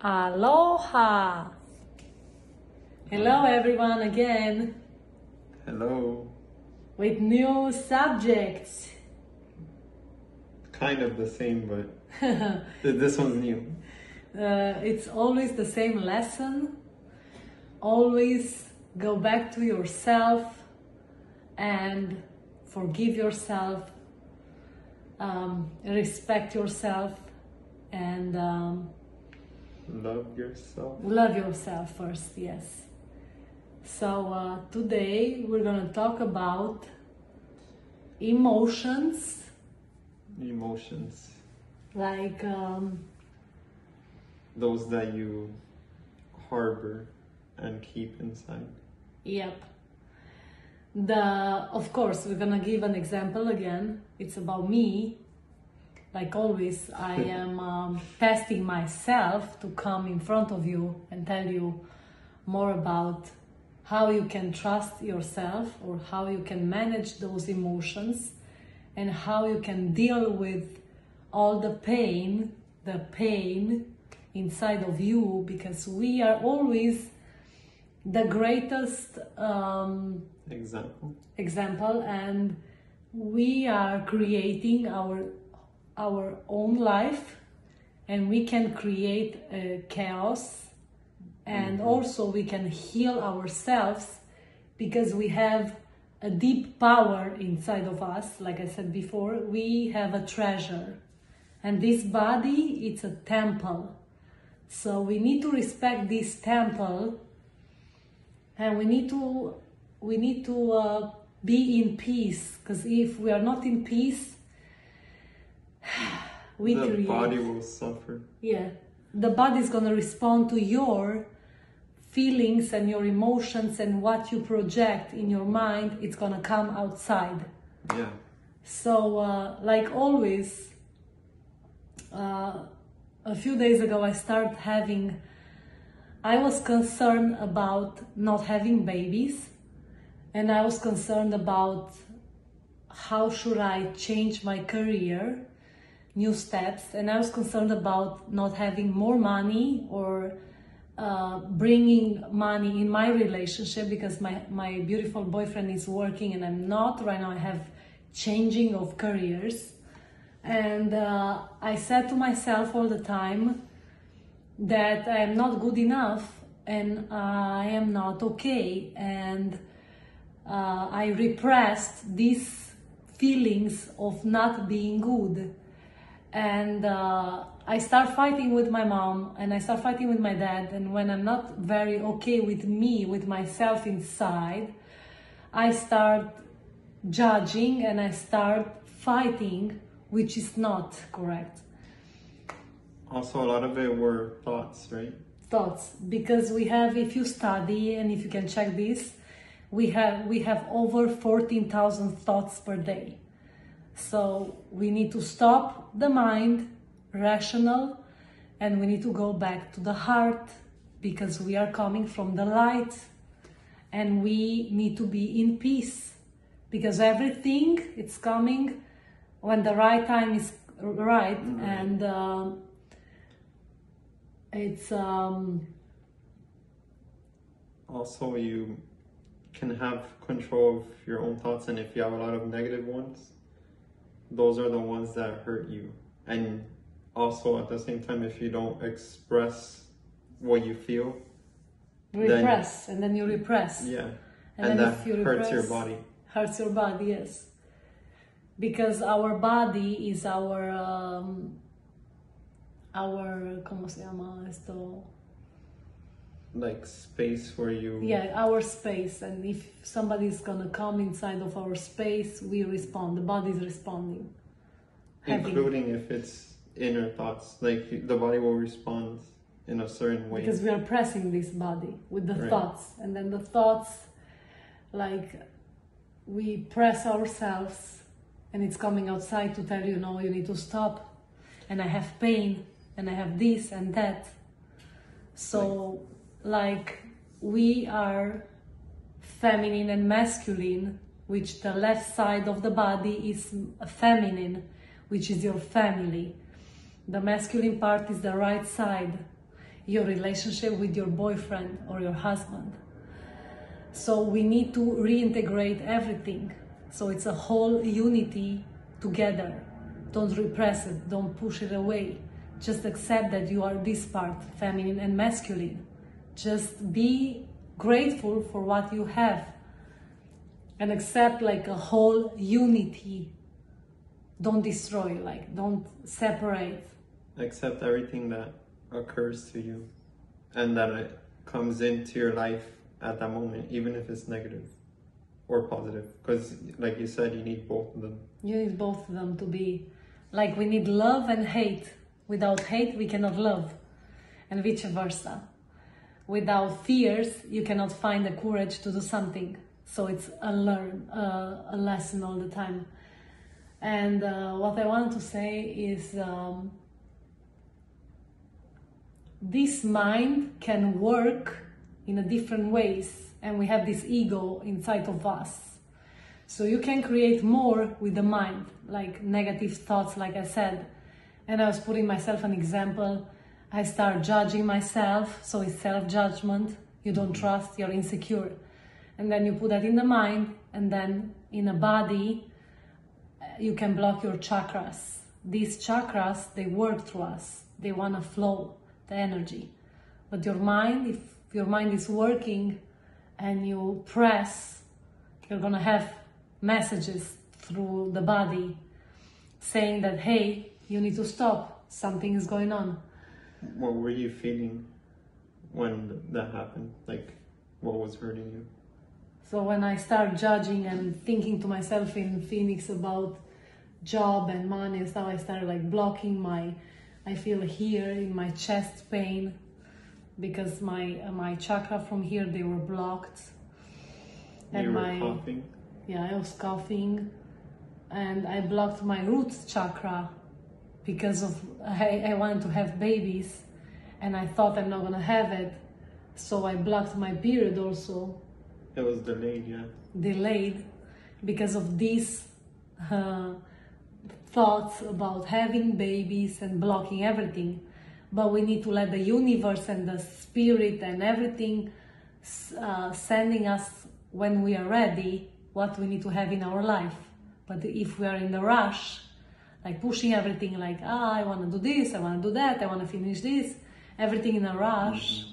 Aloha! Hello everyone again Hello. with new subjects. Kind of the same, but this one's new. It's always the same lesson. Always go back to yourself and forgive yourself, respect yourself, and Love yourself. love yourself first, yes. So today we're gonna talk about emotions, Emotions. like Those that you harbor and keep inside. yep. Of course, we're gonna give an example again. It's about me. Like always, I am testing myself to come in front of you and tell you more about how you can trust yourself or how you can manage those emotions and how you can deal with all the pain inside of you, because we are always the greatest example, and we are creating our own life, and we can create chaos, and also we can heal ourselves because we have a deep power inside of us. Like I said before, we have a treasure, and this body, it's a temple. So we need to respect this temple, and we need to be in peace, because if we are not in peace, The body will suffer. Yeah, the body is gonna respond to your feelings and your emotions, and what you project in your mind, it's gonna come outside. Yeah. So, like always, a few days ago I was concerned about not having babies, and I was concerned about how should I change my career, new steps, and I was concerned about not having more money or bringing money in my relationship, because my beautiful boyfriend is working and I'm not. Right now I have changing of careers, and I said to myself all the time that I am not good enough and I am not okay, and I repressed these feelings of not being good. And I start fighting with my mom, and I start fighting with my dad, and when I'm not very okay with me, with myself inside, I start judging and I start fighting, which is not correct. Also, a lot of it were thoughts, right? Thoughts, because we have, if you study and if you can check this, we have over 14,000 thoughts per day. So we need to stop the mind, rational, and we need to go back to the heart, because we are coming from the light, and we need to be in peace, because everything, it's coming when the right time is right. And it's Also, you can have control of your own thoughts, and if you have a lot of negative ones, those are the ones that hurt you. And also at the same time, if you don't express what you feel, repress, and then you repress. Yeah. And And then that if you hurts your repress, body. Hurts your body, yes. Because our body is ¿cómo se llama esto? Like space where you... Yeah, our space. And if somebody's gonna come inside of our space, we respond. The body is responding. Including if it's inner thoughts. Like the body will respond in a certain way. Because we are pressing this body with the Right. thoughts. And then the thoughts, like, we press ourselves, and it's coming outside to tell you, no, you need to stop. And I have pain, and I have this and that. So, like, we are feminine and masculine, which the left side of the body is feminine, which is your family. The masculine part is the right side. your relationship with your boyfriend or your husband. So we need to reintegrate everything. So it's a whole unity together. Don't repress it, don't push it away. Just accept that you are this part, feminine and masculine. Just be grateful for what you have and accept like a whole unity. Don't destroy, like don't separate. Accept everything that occurs to you and that it comes into your life at that moment, even if it's negative or positive, because like you said, you need both of them. You need both of them to be like, we need love and hate. Without hate we cannot love, and vice versa. Without fears you cannot find the courage to do something. So it's a lesson all the time. And what I wanted to say is this mind can work in a different ways, and we have this ego inside of us. So you can create more with the mind, like negative thoughts, like I said. And I was putting myself an example. I start judging myself, so it's self-judgment. You don't trust, you're insecure. And then you put that in the mind, and then in a body, you can block your chakras. These chakras, they work through us. They want to flow the energy. But your mind, if your mind is working and you press, you're going to have messages through the body saying that, hey, you need to stop, something is going on. What were you feeling when that happened? Like, what was hurting you? So when I start judging and thinking to myself in Phoenix about job and money and stuff, I started like blocking I feel here in my chest pain, because my chakra from here, they were blocked. And you were coughing? Yeah, I was coughing, and I blocked my root chakra because of I wanted to have babies, and I thought I'm not gonna have it, so I blocked my period also. It was delayed, yeah. Delayed because of these thoughts about having babies and blocking everything. But we need to let the universe and the spirit and everything sending us when we are ready what we need to have in our life. But if we are in the rush, like pushing everything, like, I want to do this, I want to do that, I want to finish this, everything in a rush,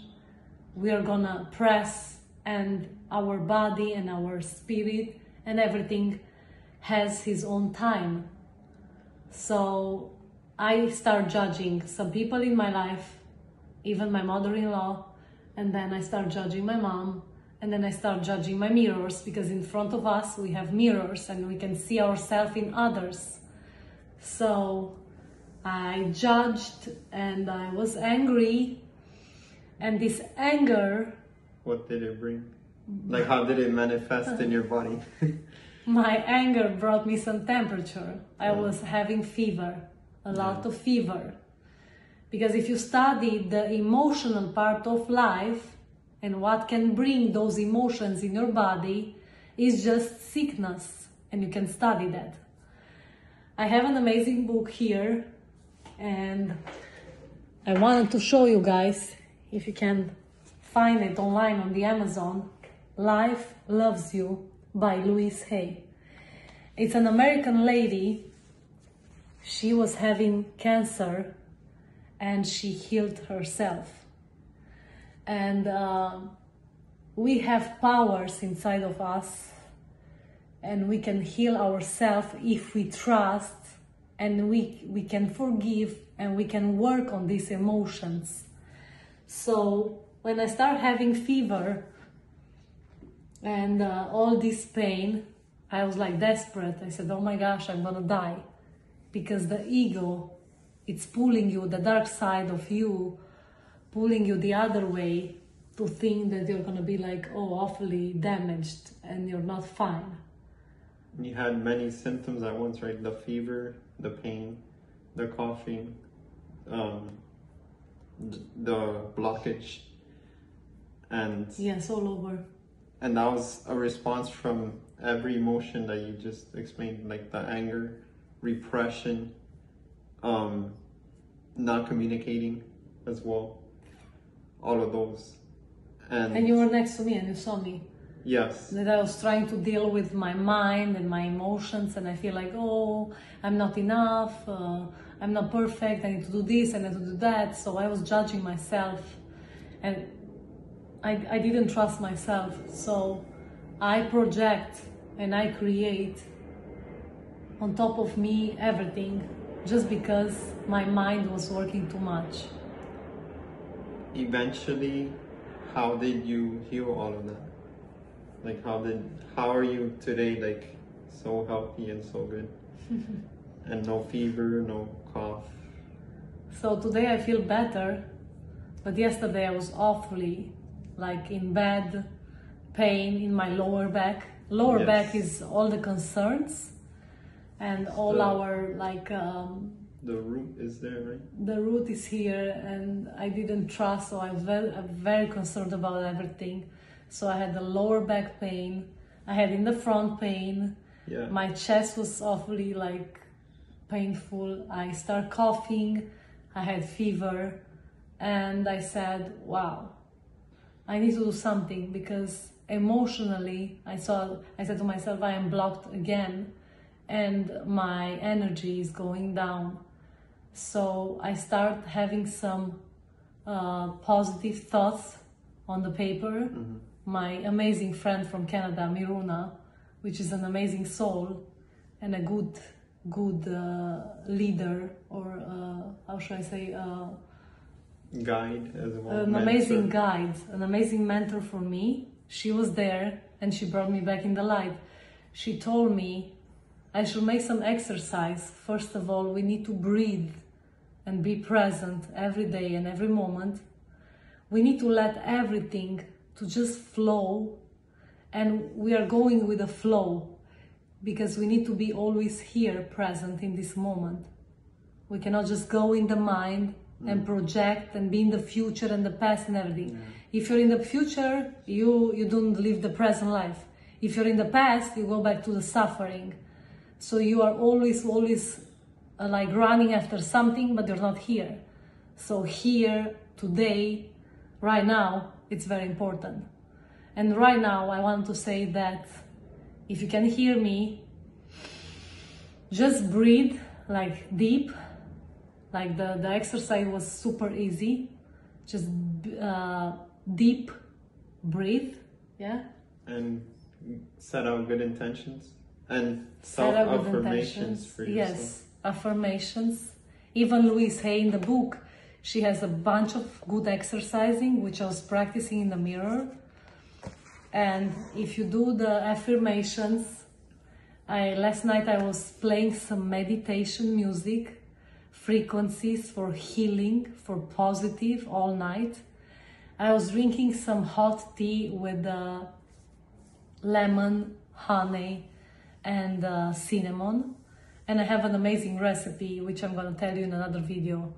we are gonna press, and our body and our spirit and everything has his own time. So I start judging some people in my life, even my mother-in-law, and then I start judging my mom, and then I start judging my mirrors, because in front of us we have mirrors and we can see ourselves in others. So I judged and I was angry, and this anger... What did it bring? Like, how did it manifest in your body? My anger brought me some temperature. I was having fever, a lot of fever. Because if you study the emotional part of life and what can bring those emotions in your body, is just sickness, and you can study that. I have an amazing book here, and I wanted to show you guys, if you can find it online on the Amazon, Life Loves You by Louise Hay. It's an American lady. She was having cancer and she healed herself. And we have powers inside of us, and we can heal ourselves if we trust, and we can forgive, and we can work on these emotions. So when I start having fever and all this pain, I was like desperate. I said, oh my gosh, I'm gonna die. Because the ego, it's pulling you, the dark side of you, pulling you the other way to think that you're gonna be like, oh, awfully damaged and you're not fine. You had many symptoms at once, right? The fever, the pain, the coughing, the blockage, and... Yes, all over. And that was a response from every emotion that you just explained, like the anger, repression, not communicating as well. all of those. And you were next to me and you saw me. Yes. That I was trying to deal with my mind and my emotions, and I feel like, oh, I'm not enough, I'm not perfect, I need to do this, I need to do that. So I was judging myself, and I didn't trust myself. So I project and I create on top of me everything, just because my mind was working too much. Eventually, how did you heal all of that? Like, how are you today, like, so healthy and so good? And no fever, no cough? So today I feel better, but yesterday I was awfully, like, in bed, pain in my lower back. Lower Yes. back is all the concerns and all our, like, the root is there, right? the root is here, and I didn't trust, so I'm very concerned about everything. So I had the lower back pain, I had in the front pain, Yeah. my chest was awfully, like, painful. I started coughing, I had fever, and I said, wow, I need to do something, because emotionally I said to myself, I am blocked again and my energy is going down. So I start having some positive thoughts on the paper. My amazing friend from Canada, Miruna, which is an amazing soul and a good leader, or how should I say, Guide as well. an mentor. amazing guide, an amazing mentor for me. She was there and she brought me back in the light. She told me I should make some exercise. First of all, we need to breathe and be present every day and every moment. We need to let everything to just flow, and we are going with the flow, because we need to be always here, present in this moment. We cannot just go in the mind and project and be in the future and the past and everything. If you're in the future, you don't live the present life. If you're in the past, you go back to the suffering. So you are always like running after something, but you're not here. So here, today, right now, it's very important. And right now, I want to say that if you can hear me, just breathe, like, deep. Like, the exercise was super easy. Just deep breathe, yeah? And set out good intentions and Set up good self-affirmations for yourself. Yes, affirmations. Even Louise Hay in the book, she has a bunch of good exercising, which I was practicing in the mirror. And if you do the affirmations, last night I was playing some meditation music, frequencies for healing, for positive, all night. I was drinking some hot tea with lemon, honey, and cinnamon. And I have an amazing recipe, which I'm going to tell you in another video.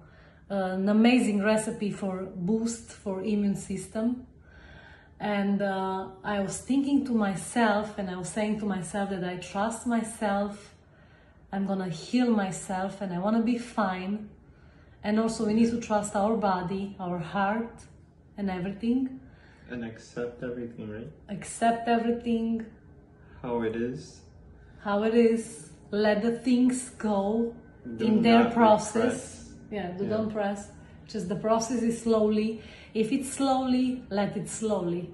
An amazing recipe for boost for immune system. And I was thinking to myself, and I was saying to myself that I trust myself, I'm gonna heal myself, and I want to be fine. And also we need to trust our body, our heart, and everything. And accept everything, right? Accept everything How it is. how it is. Let the things go Do in their not process. repress. Yeah, don't press. Just the process is slowly. If it's slowly, let it slowly.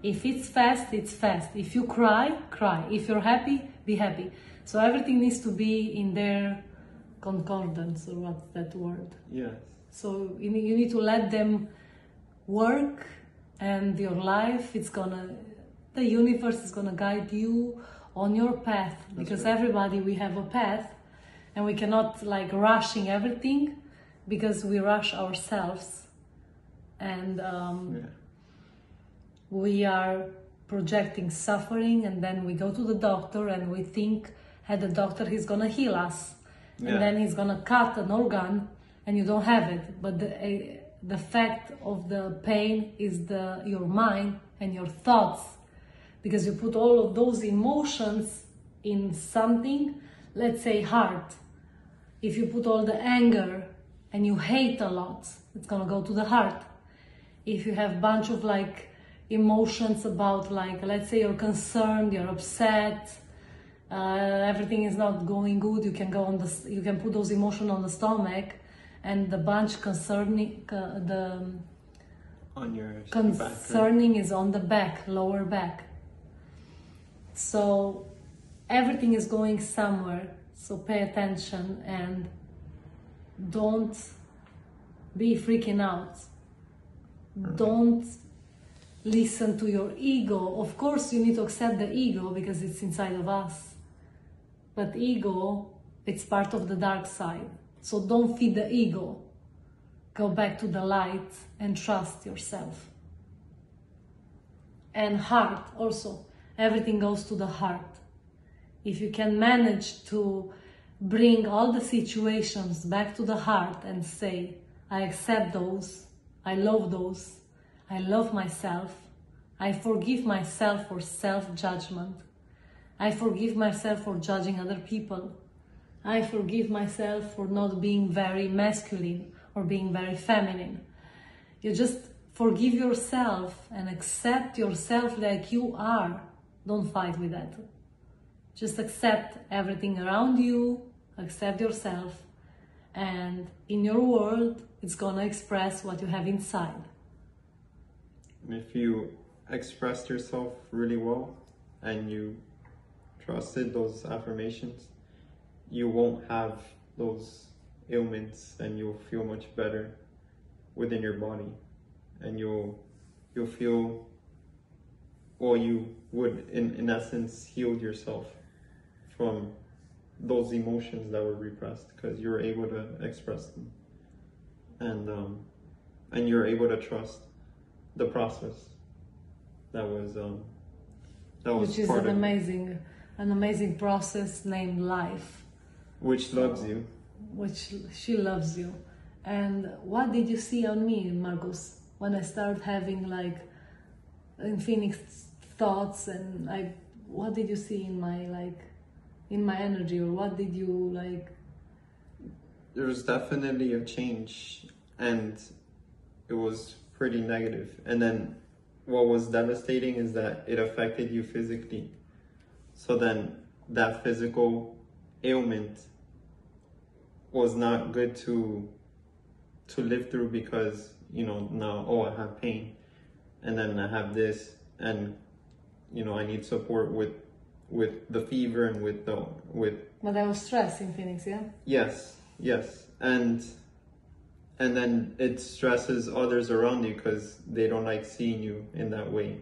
If it's fast, it's fast. If you cry, cry. If you're happy, be happy. So everything needs to be in their concordance, or what's that word? Yes. So you need to let them work, and your life, the universe is gonna guide you on your path. Because everybody, we have a path, and we cannot, like, rushing everything, because we rush ourselves. And we are projecting suffering, and then we go to the doctor and we think the doctor is gonna heal us, and then he's gonna cut an organ and you don't have it. But the fact of the pain is your mind and your thoughts, because you put all of those emotions in something. Let's say heart. If you put all the anger and you hate a lot, it's gonna go to the heart. if you have bunch of like emotions about, like, let's say you're concerned, you're upset, everything is not going good, you can you can put those emotions on the stomach, and the bunch concerning On your concerning is on the back, lower back. So everything is going somewhere. So pay attention and don't be freaking out. Don't listen to your ego. Of course, you need to accept the ego because it's inside of us. But ego, it's part of the dark side. So don't feed the ego. Go back to the light and trust yourself. And heart also. Everything goes to the heart. If you can manage to bring all the situations back to the heart and say, I accept those, I love those, I love myself, I forgive myself for self-judgment, I forgive myself for judging other people, I forgive myself for not being very masculine or being very feminine. You just forgive yourself and accept yourself like you are. Don't fight with that. Just accept everything around you, accept yourself, and in your world, it's gonna express what you have inside. And if you expressed yourself really well and you trusted those affirmations, you won't have those ailments and you'll feel much better within your body. And you'll feel, or you would, in essence, heal yourself from those emotions that were repressed because you're able to express them, and you're able to trust the process that was which is part an amazing process named life, which loves you, which she loves you. And what did you see on me, Margus, when I started having like in Phoenix thoughts, and what did you see in my energy, or what did you like? There was definitely a change, and it was pretty negative. And then what was devastating is that it affected you physically. So then that physical ailment was not good to live through because, you know, now, oh, I have pain, and then I have this, and, you know, I need support with the fever and with. But I was stressed in Phoenix, yeah? Yes. And then it stresses others around you because they don't like seeing you in that way.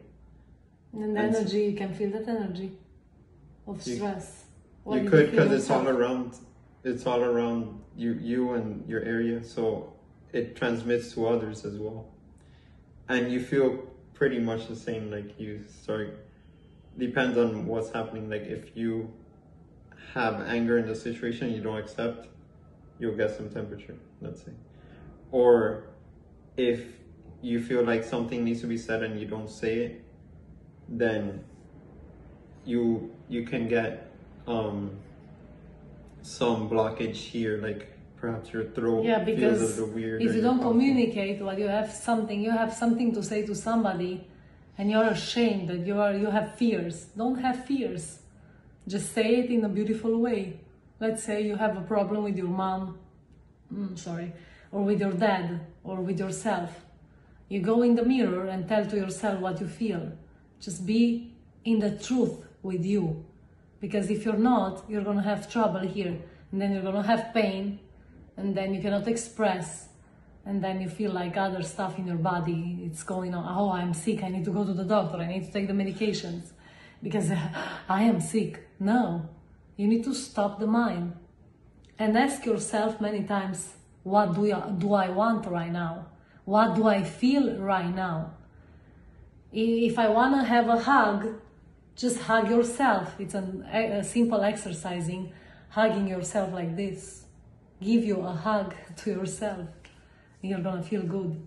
And the energy, you can feel that energy of stress. You could, because it's all around you and your area, so it transmits to others as well. And you feel pretty much the same, like you start, depends on what's happening. Like if you have anger in the situation you don't accept, you'll get some temperature, let's say. Or if you feel like something needs to be said and you don't say it, then you can get some blockage here, like perhaps your throat feels a little weird. If you don't communicate what you have something to say to somebody, and you're ashamed that you have fears. Don't have fears. Just say it in a beautiful way. Let's say you have a problem with your mom, or with your dad, or with yourself. You go in the mirror and tell to yourself what you feel. Just be in the truth with you. Because if you're not, you're gonna have trouble here. And then you're gonna have pain, and then you cannot express. And then you feel like other stuff in your body, it's going on. Oh, I'm sick, I need to go to the doctor, I need to take the medications because I am sick. No, you need to stop the mind and ask yourself many times, what do I want right now? What do I feel right now? If I want to have a hug, just hug yourself. It's a simple exercising, hugging yourself like this. Give you a hug to yourself. You're gonna feel good.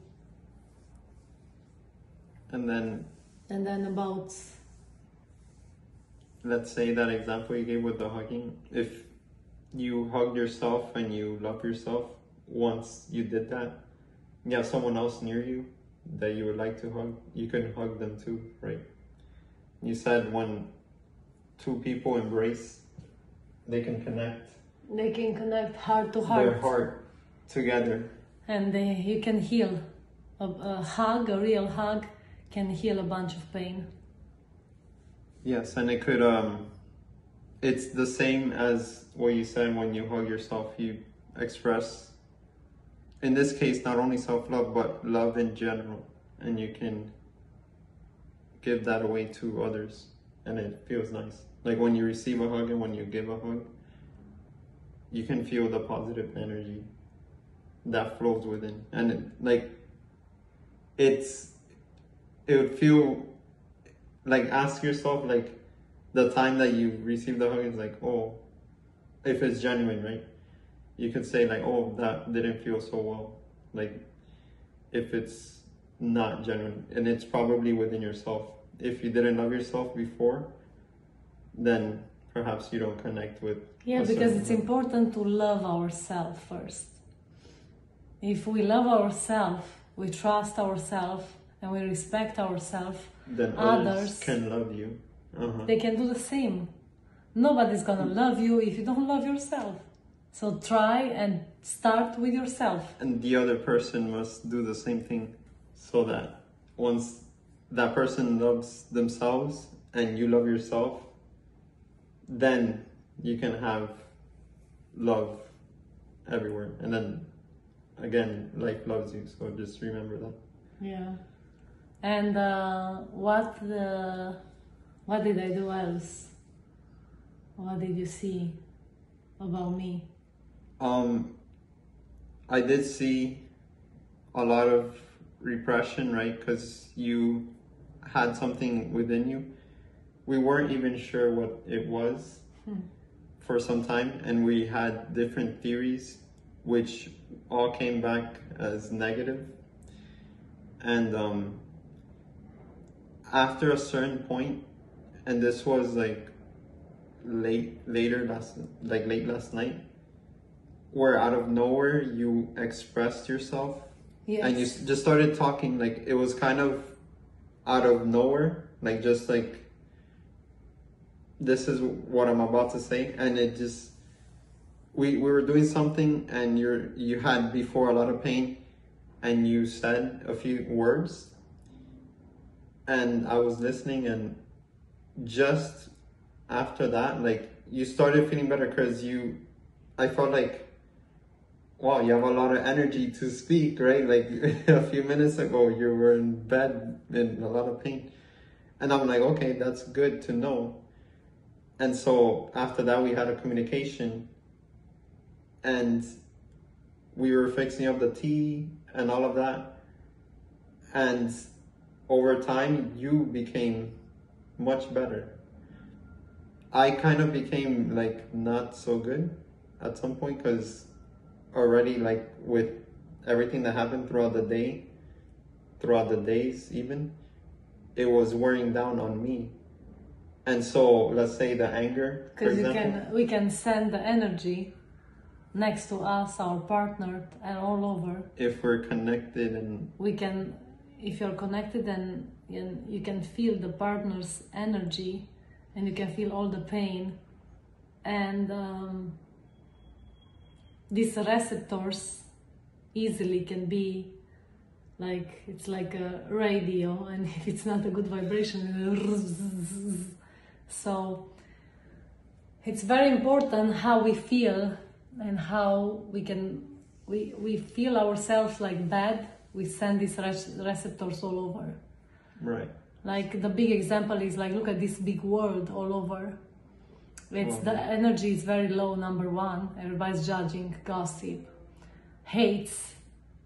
And then about, let's say that example you gave with the hugging, if you hug yourself and you love yourself, once you did that, you have someone else near you that you would like to hug, you can hug them too, right? You said when two people embrace, they can connect. They can connect heart to heart. Their heart together. And you can heal. A hug, a real hug, can heal a bunch of pain. Yes, and it could, it's the same as what you said when you hug yourself, you express, in this case, not only self-love, but love in general. And you can give that away to others, and it feels nice. Like when you receive a hug and when you give a hug, you can feel the positive energy that flows within. And it would feel like, ask yourself, like, the time that you receive the hug is like, oh, if it's genuine, right? You could say like, oh, that didn't feel so well. Like, if it's not genuine, and it's probably within yourself. If you didn't love yourself before, then perhaps you don't connect with. Yeah, because it's important to love ourselves first. If we love ourselves, we trust ourselves, and we respect ourselves, then others can love you. They can do the same. Nobody's gonna love you if you don't love yourself. So try and start with yourself. And the other person must do the same thing, so that once that person loves themselves and you love yourself, then you can have love everywhere. And then again, life loves you. So just remember that. Yeah. And what did I do else? What did you see about me? I did see a lot of repression, right? Because you had something within you. We weren't even sure what it was for some time, and we had different theories, which all came back as negative. And after a certain point, and this was like late last night, where out of nowhere you expressed yourself. Yes. And you just started talking, like it was kind of out of nowhere, like just like, this is what I'm about to say. And it just, we were doing something, and you had before a lot of pain, and you said a few words, and I was listening, and just after that, like, you started feeling better, because I felt like, wow, you have a lot of energy to speak, right? Like a few minutes ago, you were in bed in a lot of pain. And I'm like, okay, that's good to know. And so after that, we had a communication, and we were fixing up the tea and all of that. And over time, you became much better. I kind of became like not so good at some point, because already, like, with everything that happened throughout the day, throughout the days even, it was wearing down on me. And so let's say the anger, for example, we can send the energy next to us, our partner, and all over. If we're connected, and if you're connected, and you can feel the partner's energy, and you can feel all the pain, and these receptors easily can be like, it's like a radio, and if it's not a good vibration, so it's very important how we feel, and how we feel ourselves like bad, we send these receptors all over. Right. Like the big example is like, look at this big world all over. The energy is very low, number one. Everybody's judging, gossip, hates,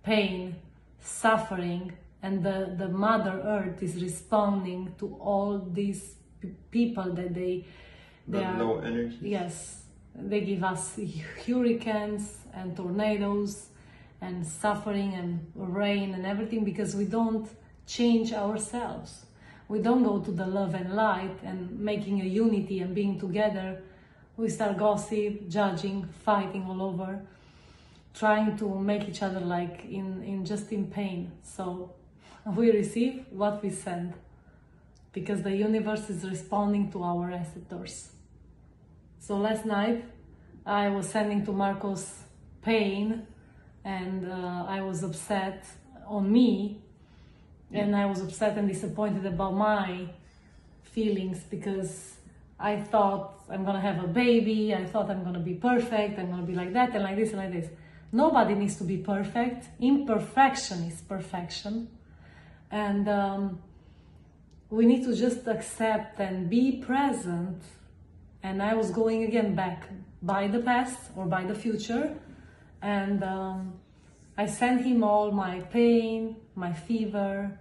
pain, suffering, and the Mother Earth is responding to all these people that they are low energy. Yes, they give us hurricanes and tornadoes and suffering and rain and everything, because we don't change ourselves. We don't go to the love and light and making a unity and being together. We start gossip, judging, fighting all over, trying to make each other like in pain. So we receive what we send, because the universe is responding to our receptors. So last night I was sending to Marcos pain, and I was upset on me, and I was upset and disappointed about my feelings, because I thought I'm gonna have a baby, I thought I'm gonna be perfect, I'm gonna be like that and like this and like this. Nobody needs to be perfect. Imperfection is perfection. And we need to just accept and be present. And I was going again back by the past or by the future, and I sent him all my pain, my fever,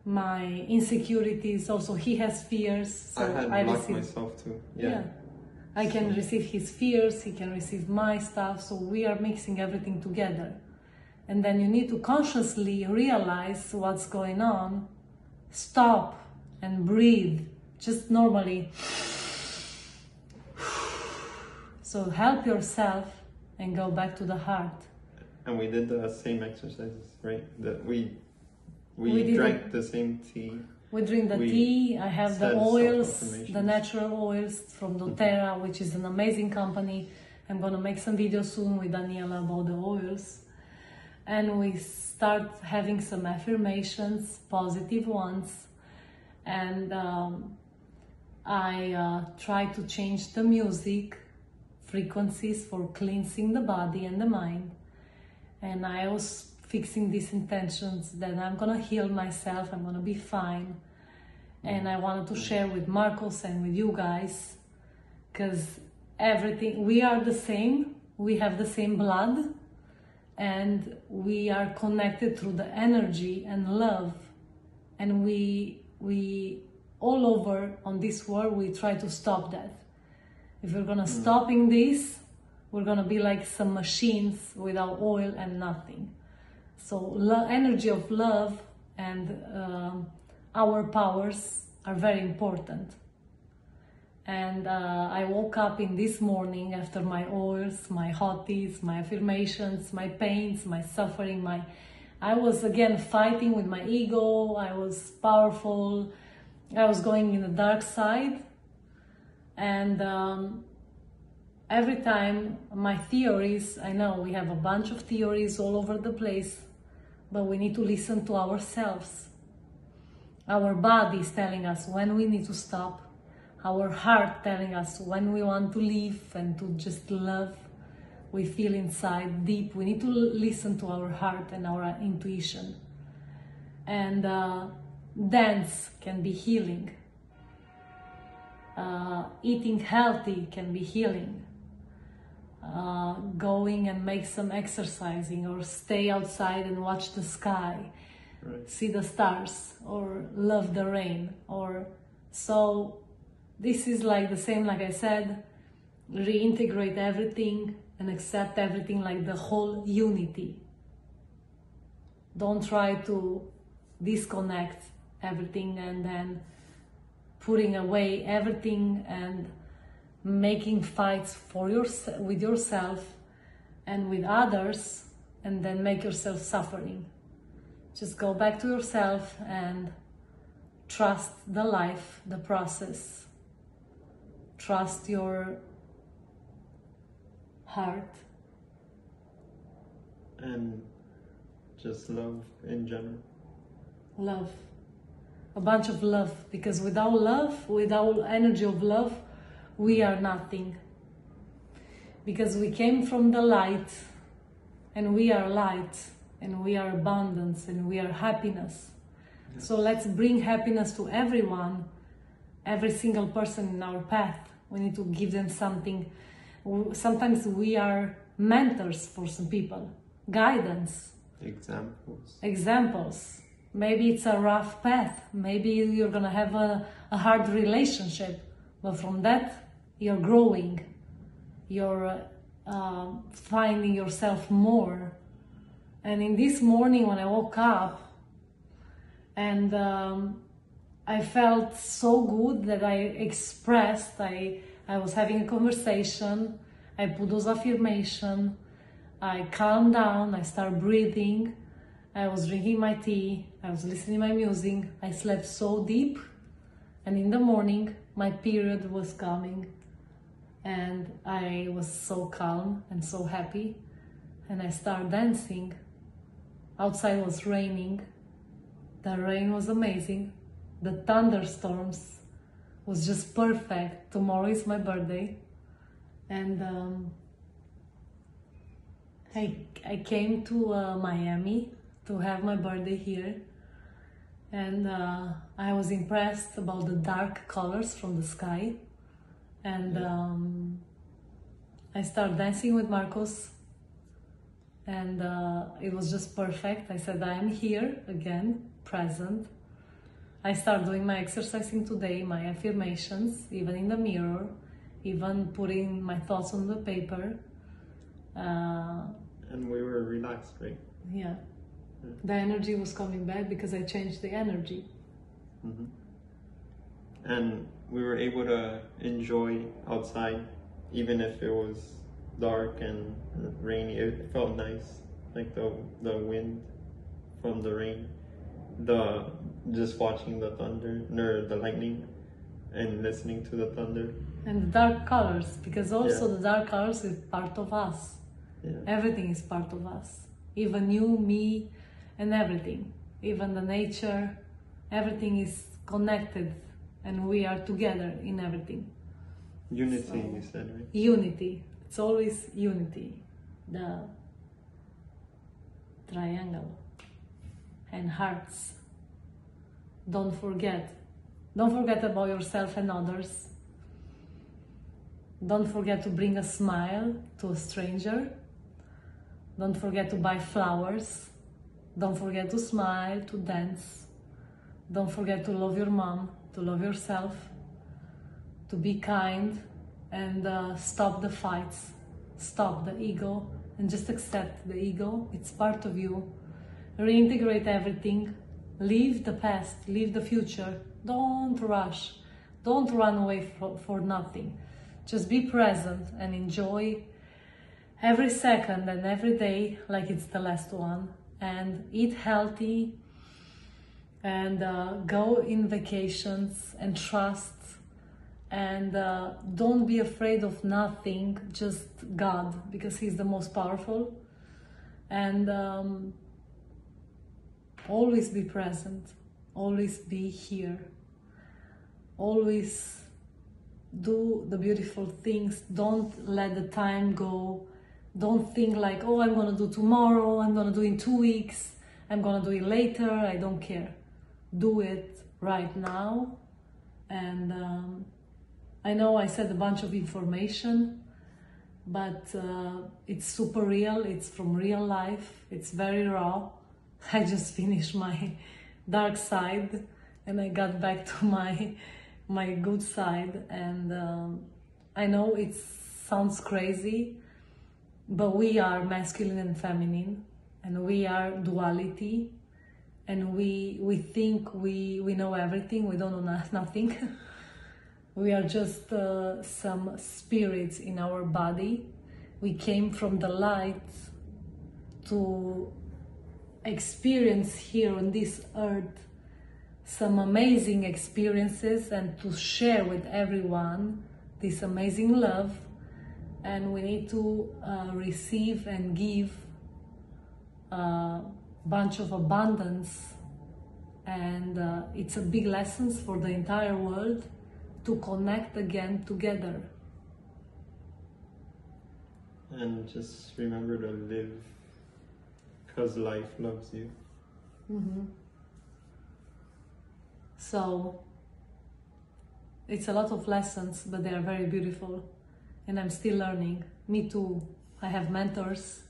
my insecurities. Also, he has fears, so I blocked myself too. Yeah. I can receive his fears, he can receive my stuff, so we are mixing everything together. And then you need to consciously realize what's going on, stop and breathe, just normally. So help yourself and go back to the heart. And we did the same exercises, right? That we did drank the same tea. We drink the tea. I have the oils, the self-affirmations. natural oils from doTERRA, which is an amazing company. I'm gonna make some videos soon with Daniela about the oils. And we start having some affirmations, positive ones. And I try to change the music frequencies for cleansing the body and the mind. And I was fixing these intentions that I'm gonna heal myself, I'm gonna be fine. And I wanted to share with Marcos and with you guys, because everything, we are the same, we have the same blood, and we are connected through the energy and love. And we all over on this world, we try to stop that. If we're gonna stopping this, we're gonna be like some machines without oil and nothing. So energy of love and our powers are very important. And I woke up in this morning after my oils, my hot teas, my affirmations, my pains, my suffering, I was again fighting with my ego. I was powerful. I was going in the dark side. And every time my theories, I know we have a bunch of theories all over the place, but we need to listen to ourselves. Our body is telling us when we need to stop. Our heart telling us when we want to leave and to just love. We feel inside deep. We need to listen to our heart and our intuition. And dance can be healing. Eating healthy can be healing. Going and make some exercising, or stay outside and watch the sky, Right. see the stars, or love the rain. Or so this is like the same, like I said, reintegrate everything and accept everything like the whole unity. Don't try to disconnect everything and then putting away everything and making fights for with yourself and with others, and then make yourself suffering. Just go back to yourself and trust the life, the process. Trust your heart. And just love in general. Love. A bunch of love, because without love, without energy of love, we are nothing. Because we came from the light, and we are light, and we are abundance, and we are happiness. Yes. So let's bring happiness to everyone, every single person in our path. We need to give them something. Sometimes we are mentors for some people, guidance. Examples. Maybe it's a rough path. Maybe you're gonna have a hard relationship, but from that you're growing. You're finding yourself more. And in this morning when I woke up, and I felt so good that I expressed. I was having a conversation. I put those affirmations. I calmed down. I started breathing. I was drinking my tea. I was listening my music, I slept so deep, and in the morning my period was coming and I was so calm and so happy, and I started dancing. Outside was raining, the rain was amazing, the thunderstorms was just perfect. Tomorrow is my birthday, and I came to Miami to have my birthday here, and I was impressed about the dark colors from the sky, and I started dancing with Marcos, and it was just perfect. I said, I am here again, present. I started doing my exercising today, my affirmations, even in the mirror, even putting my thoughts on the paper. And we were relaxed, right? Yeah. The energy was coming back because I changed the energy. Mm-hmm. And we were able to enjoy outside, even if it was dark and rainy. It felt nice, like the wind from the rain, just watching the thunder or the lightning and listening to the thunder. And the dark colors, because also Yeah. the dark colors is part of us. Yeah. Everything is part of us, even you, me, and everything, even the nature, everything is connected, and we are together in everything. Unity, So, you said, right? unity, it's always unity, the triangle, and hearts. Don't forget about yourself and others. Don't forget to bring a smile to a stranger. Don't forget to buy flowers. Don't forget to smile, to dance. Don't forget to love your mom, to love yourself, to be kind, and stop the fights, stop the ego, and just accept the ego. It's part of you. Reintegrate everything. Leave the past, leave the future. Don't rush. Don't run away for nothing. Just be present and enjoy every second and every day like it's the last one, and eat healthy, and go in vacations and trust, and don't be afraid of nothing, just God, because He's the most powerful, and always be present, always be here, always do the beautiful things. Don't let the time go. Don't think like, oh, I'm gonna do tomorrow, I'm gonna do in 2 weeks, I'm gonna do it later. I don't care. Do it right now. And I know I said a bunch of information, but it's super real. It's from real life. It's very raw. I just finished my dark side and I got back to my good side. And I know it sounds crazy, but we are masculine and feminine, and we are duality, and we think we know everything. We don't know nothing. We are just some spirits in our body. We came from the light to experience here on this earth some amazing experiences and to share with everyone this amazing love. And we need to receive and give a bunch of abundance, and it's a big lesson for the entire world to connect again together. And just remember to live because life loves you. Mm-hmm. So it's a lot of lessons, but they are very beautiful. And I'm still learning. Me too. I have mentors.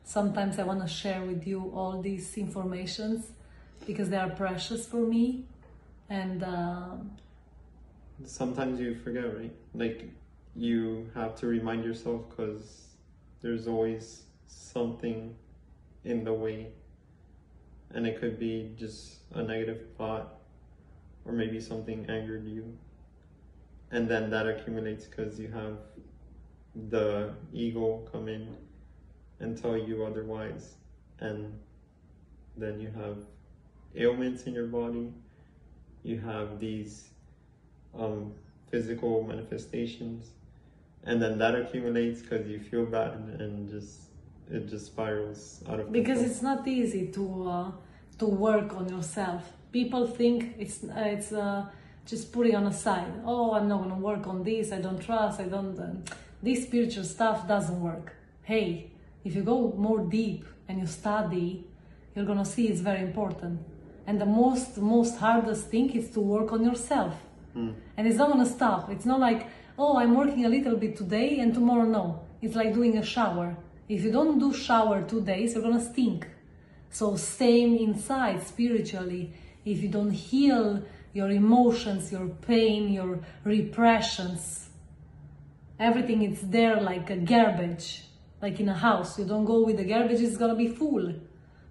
Sometimes I want to share with you all these informations because they are precious for me. And sometimes you forget, right? Like, you have to remind yourself because there's always something in the way. And it could be just a negative thought, or maybe something angered you. And then that accumulates because you have the ego come in and tell you otherwise, and then you have ailments in your body, you have these physical manifestations, and then that accumulates because you feel bad, and it just spirals out of Because control. it's not easy to work on yourself. People think it's just putting on a side. Oh, I'm not going to work on this. I don't trust. I don't. This spiritual stuff doesn't work. Hey, if you go more deep and you study, you're going to see it's very important. And the most hardest thing is to work on yourself. And it's not going to stop. It's not like, oh, I'm working a little bit today and tomorrow no. It's like doing a shower. If you don't do shower 2 days, you're going to stink. So same inside spiritually. If you don't heal your emotions, your pain, your repressions, everything is there like a garbage, like in a house. You don't go with the garbage, it's gonna be full.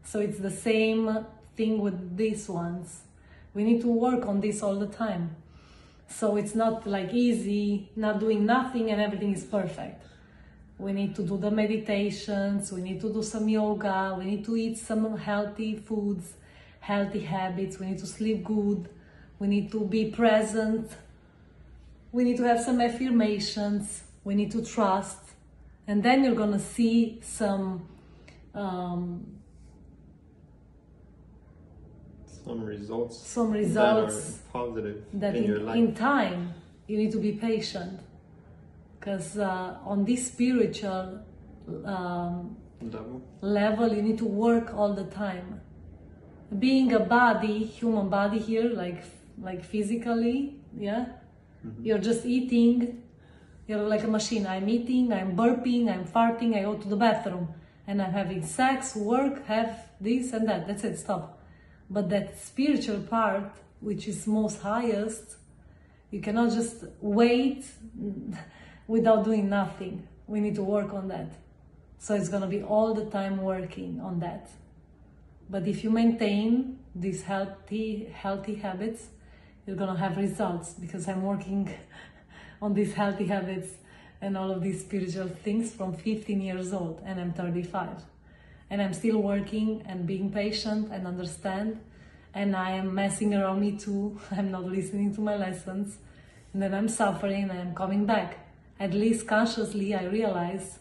So it's the same thing with these ones. We need to work on this all the time. So it's not like easy, not doing nothing and everything is perfect. We need to do the meditations, we need to do some yoga, we need to eat some healthy foods, healthy habits, we need to sleep good, we need to be present, we need to have some affirmations, we need to trust, and then you're gonna see some results that are positive that in your life. in time you need to be patient, because on this spiritual level you need to work all the time. Being a body, human body here, like physically, yeah, you're just eating, you're like a machine. I'm eating, I'm burping, I'm farting, I go to the bathroom, and I'm having sex, work, have this and that, that's it, stop. But that spiritual part, which is most highest, you cannot just wait without doing nothing. We need to work on that. So it's gonna be all the time working on that. But if you maintain these healthy habits, you're gonna have results, because I'm working on these healthy habits and all of these spiritual things from 15 years old, and I'm 35. And I'm still working and being patient and understand, and I am messing around me too. I'm not listening to my lessons, and then I'm suffering and I'm coming back. At least consciously I realize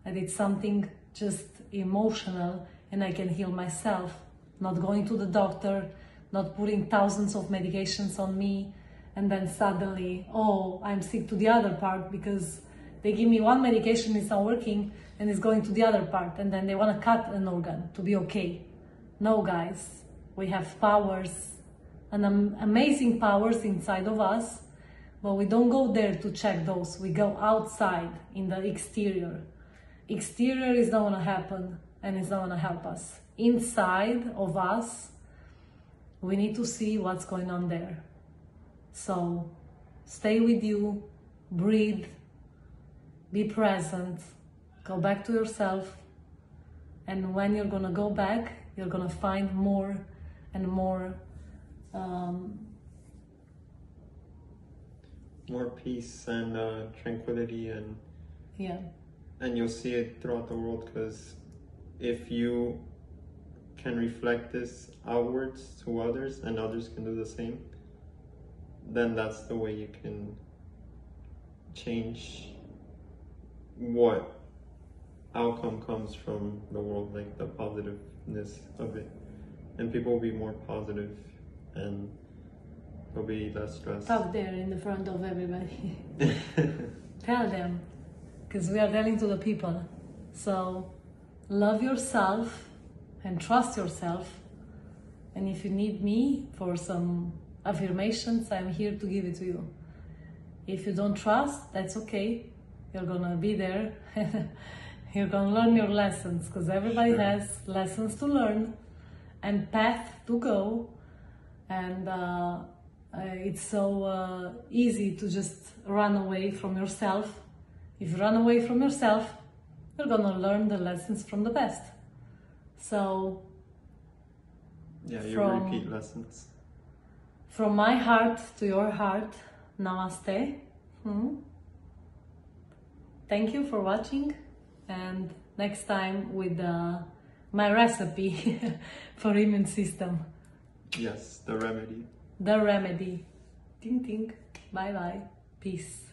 that it's something just emotional and I can heal myself, not going to the doctor, not putting thousands of medications on me, and then suddenly, oh, I'm sick to the other part because they give me one medication, it's not working, and it's going to the other part, and then they want to cut an organ to be okay. No, guys, we have powers, and amazing powers inside of us, but we don't go there to check those. We go outside in the exterior. Exterior is not going to happen, and it's not going to help us. Inside of us, we need to see what's going on there. So stay with you, breathe, be present, go back to yourself, and when you're gonna go back, you're gonna find more and more more peace and tranquility, and yeah, and you'll see it throughout the world, because if you can reflect this outwards to others and others can do the same, then that's the way you can change what outcome comes from the world, like the positiveness of it, and people will be more positive and there'll be less stress. Talk there in the front of everybody. Tell them, because we are telling to the people. So love yourself and trust yourself, and if you need me for some affirmations, I'm here to give it to you. If you don't trust, that's okay. You're gonna be there. You're gonna learn your lessons, because everybody has lessons to learn and path to go, and it's so easy to just run away from yourself. If you run away from yourself, you're gonna learn the lessons from the past. So yeah, you repeat lessons. From my heart to your heart, namaste. Thank you for watching, and next time with my recipe for immune system. Yes, the remedy. The remedy. Ting ting. Bye bye. Peace.